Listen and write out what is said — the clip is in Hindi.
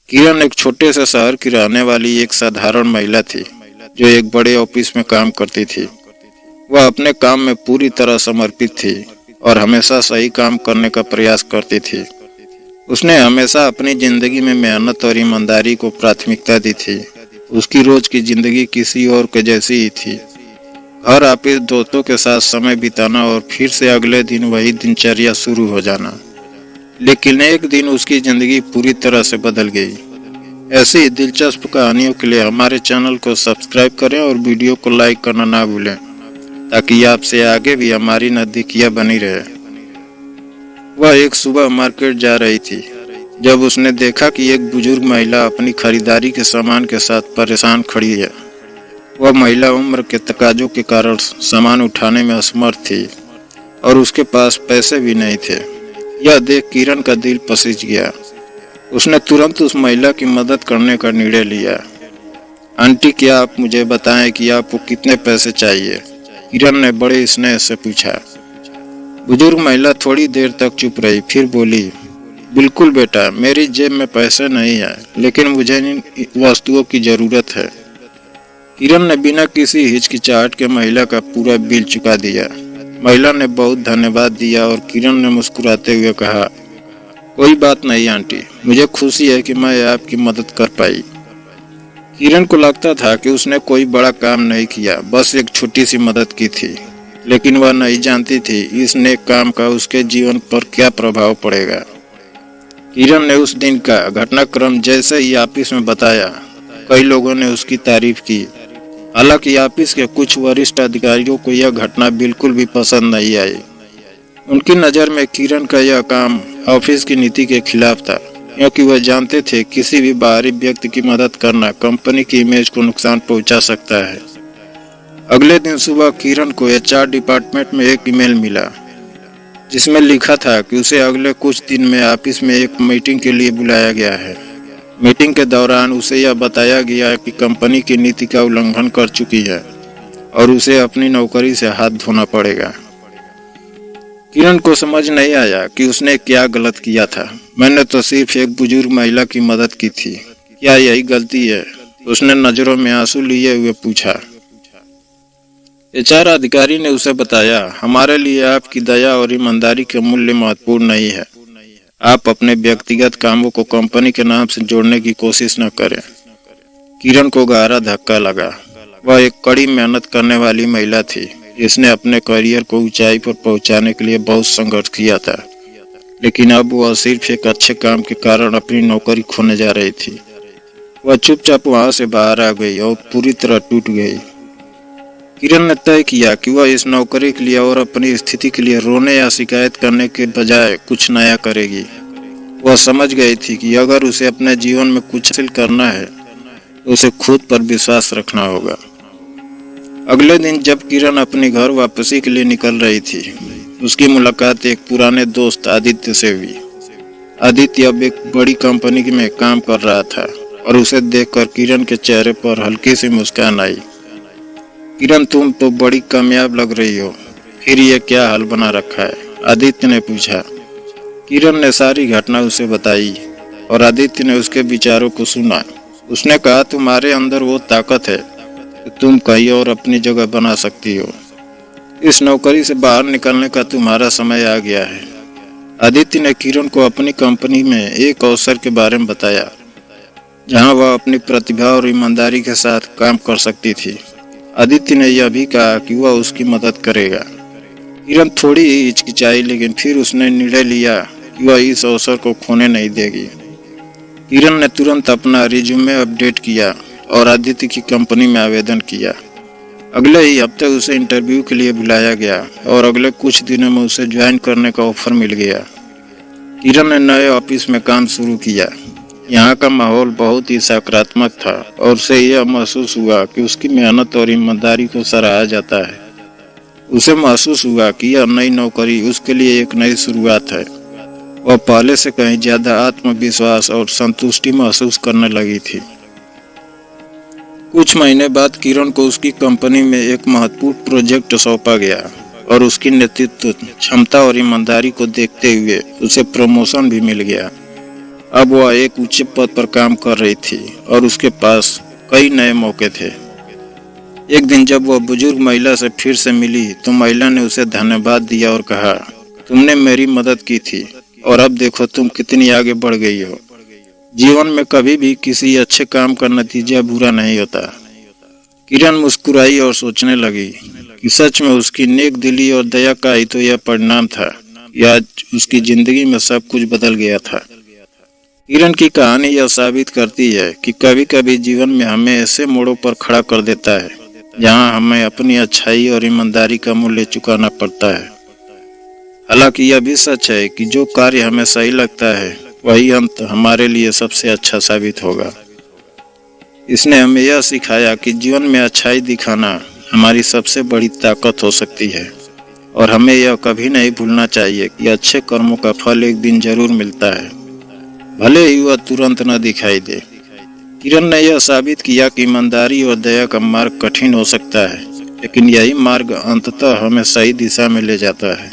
किरण एक छोटे से शहर की रहने वाली एक साधारण महिला थी जो एक बड़े ऑफिस में काम करती थी। वह अपने काम में पूरी तरह समर्पित थी और हमेशा सही काम करने का प्रयास करती थी। उसने हमेशा अपनी जिंदगी में मेहनत और ईमानदारी को प्राथमिकता दी थी। उसकी रोज की जिंदगी किसी और के जैसी ही थी। घर ऑफिस, दोस्तों के साथ समय बिताना और फिर से अगले दिन वही दिनचर्या शुरू हो जाना। लेकिन एक दिन उसकी जिंदगी पूरी तरह से बदल गई। ऐसी ही दिलचस्प कहानियों के लिए हमारे चैनल को सब्सक्राइब करें और वीडियो को लाइक करना ना भूलें, ताकि आपसे आगे भी हमारी नजदीकियां बनी रहे। वह एक सुबह मार्केट जा रही थी जब उसने देखा कि एक बुजुर्ग महिला अपनी खरीदारी के सामान के साथ परेशान खड़ी है। वह महिला उम्र के तकाजों के कारण सामान उठाने में असमर्थ थी और उसके पास पैसे भी नहीं थे। यह देख किरण का दिल पसीज गया। उसने तुरंत उस महिला की मदद करने का निर्णय लिया। आंटी, क्या आप मुझे बताएं कि आपको कितने पैसे चाहिए? किरण ने बड़े स्नेह से पूछा। बुजुर्ग महिला थोड़ी देर तक चुप रही, फिर बोली, बिल्कुल बेटा, मेरी जेब में पैसे नहीं है, लेकिन मुझे इन वस्तुओं की जरूरत है। किरण ने बिना किसी हिचकिचाहट के महिला का पूरा बिल चुका दिया। महिला ने बहुत धन्यवाद दिया और किरण ने मुस्कुराते हुए कहा, कोई बात नहीं आंटी, मुझे खुशी है कि मैं आपकी मदद कर पाई। किरण को लगता था कि उसने कोई बड़ा काम नहीं किया, बस एक छोटी सी मदद की थी। लेकिन वह नहीं जानती थी इस नेक काम का उसके जीवन पर क्या प्रभाव पड़ेगा। किरण ने उस दिन का घटनाक्रम जैसे ही ऑफिस में बताया, कई लोगों ने उसकी तारीफ की। हालांकि ऑफिस के कुछ वरिष्ठ अधिकारियों को यह घटना बिल्कुल भी पसंद नहीं आई। उनकी नज़र में किरण का यह काम ऑफिस की नीति के खिलाफ था, क्योंकि वह जानते थे किसी भी बाहरी व्यक्ति की मदद करना कंपनी की इमेज को नुकसान पहुंचा सकता है। अगले दिन सुबह किरण को एचआर डिपार्टमेंट में एक ईमेल मिला जिसमें लिखा था कि उसे अगले कुछ दिन में ऑफिस में एक मीटिंग के लिए बुलाया गया है। मीटिंग के दौरान उसे यह बताया गया कि कंपनी की नीति का उल्लंघन कर चुकी है और उसे अपनी नौकरी से हाथ धोना पड़ेगा। किरण को समझ नहीं आया कि उसने क्या गलत किया था। मैंने तो सिर्फ एक बुजुर्ग महिला की मदद की थी, क्या यही गलती है? उसने नजरों में आंसू लिए हुए पूछा। एचआर अधिकारी ने उसे बताया, हमारे लिए आपकी दया और ईमानदारी के मूल्य महत्वपूर्ण नहीं है। आप अपने व्यक्तिगत कामों को कंपनी के नाम से जोड़ने की कोशिश न करें। किरण को गहरा धक्का लगा। वह एक कड़ी मेहनत करने वाली महिला थी जिसने अपने करियर को ऊंचाई पर पहुंचाने के लिए बहुत संघर्ष किया था, लेकिन अब वह सिर्फ एक अच्छे काम के कारण अपनी नौकरी खोने जा रही थी। वह चुपचाप वहां से बाहर आ गई और पूरी तरह टूट गई। किरण ने तय किया कि वह इस नौकरी के लिए और अपनी स्थिति के लिए रोने या शिकायत करने के बजाय कुछ नया करेगी। वह समझ गई थी कि अगर उसे अपने जीवन में कुछ हासिल करना है तो उसे खुद पर विश्वास रखना होगा। अगले दिन जब किरण अपने घर वापसी के लिए निकल रही थी, उसकी मुलाकात एक पुराने दोस्त आदित्य से हुई। आदित्य अब एक बड़ी कंपनी में काम कर रहा था और उसे देखकर किरण के चेहरे पर हल्की सी मुस्कान आई। किरण, तुम तो बड़ी कामयाब लग रही हो, फिर ये क्या हाल बना रखा है? आदित्य ने पूछा। किरण ने सारी घटना उसे बताई और आदित्य ने उसके विचारों को सुना। उसने कहा, तुम्हारे अंदर वो ताकत है कि तुम कहीं और अपनी जगह बना सकती हो। इस नौकरी से बाहर निकलने का तुम्हारा समय आ गया है। आदित्य ने किरण को अपनी कंपनी में एक अवसर के बारे में बताया जहां वह अपनी प्रतिभा और ईमानदारी के साथ काम कर सकती थी। आदित्य ने यह भी कहा कि वह उसकी मदद करेगा। किरण थोड़ी ही हिचकिचाई, लेकिन फिर उसने निर्णय लिया कि वह इस अवसर को खोने नहीं देगी। किरण ने तुरंत अपना रिज्यूमे अपडेट किया और आदित्य की कंपनी में आवेदन किया। अगले ही हफ्ते उसे इंटरव्यू के लिए बुलाया गया और अगले कुछ दिनों में उसे ज्वाइन करने का ऑफर मिल गया। किरण ने नए ऑफिस में काम शुरू किया। यहाँ का माहौल बहुत ही सकारात्मक था और उसे यह महसूस हुआ कि उसकी मेहनत और ईमानदारी को सराहा जाता है। उसे महसूस हुआ कि यह नई नौकरी उसके लिए एक नई शुरुआत है। वह पहले से कहीं ज्यादा आत्मविश्वास और संतुष्टि महसूस करने लगी थी। कुछ महीने बाद किरण को उसकी कंपनी में एक महत्वपूर्ण प्रोजेक्ट सौंपा गया और उसकी नेतृत्व क्षमता और ईमानदारी को देखते हुए उसे प्रमोशन भी मिल गया। अब वह एक ऊंचे पद पर काम कर रही थी और उसके पास कई नए मौके थे। एक दिन जब वह बुजुर्ग महिला से फिर से मिली तो महिला ने उसे धन्यवाद दिया और कहा, तुमने मेरी मदद की थी और अब देखो तुम कितनी आगे बढ़ गई हो। जीवन में कभी भी किसी अच्छे काम का नतीजा बुरा नहीं होता। किरण मुस्कुराई और सोचने लगी कि सच में उसकी नेक दिली और दया का ही तो यह परिणाम था कि आज उसकी जिंदगी में सब कुछ बदल गया था। किरण की कहानी यह साबित करती है कि कभी कभी जीवन में हमें ऐसे मोड़ों पर खड़ा कर देता है जहां हमें अपनी अच्छाई और ईमानदारी का मूल्य चुकाना पड़ता है। हालांकि यह भी सच है कि जो कार्य हमें सही लगता है वही अंत हमारे लिए सबसे अच्छा साबित होगा। इसने हमें यह सिखाया कि जीवन में अच्छाई दिखाना हमारी सबसे बड़ी ताकत हो सकती है और हमें यह कभी नहीं भूलना चाहिए कि अच्छे कर्मों का फल एक दिन जरूर मिलता है, भले ही वह तुरंत न दिखाई दे। किरण ने यह साबित किया कि ईमानदारी और दया का मार्ग कठिन हो सकता है, लेकिन यही मार्ग अंततः हमें सही दिशा में ले जाता है।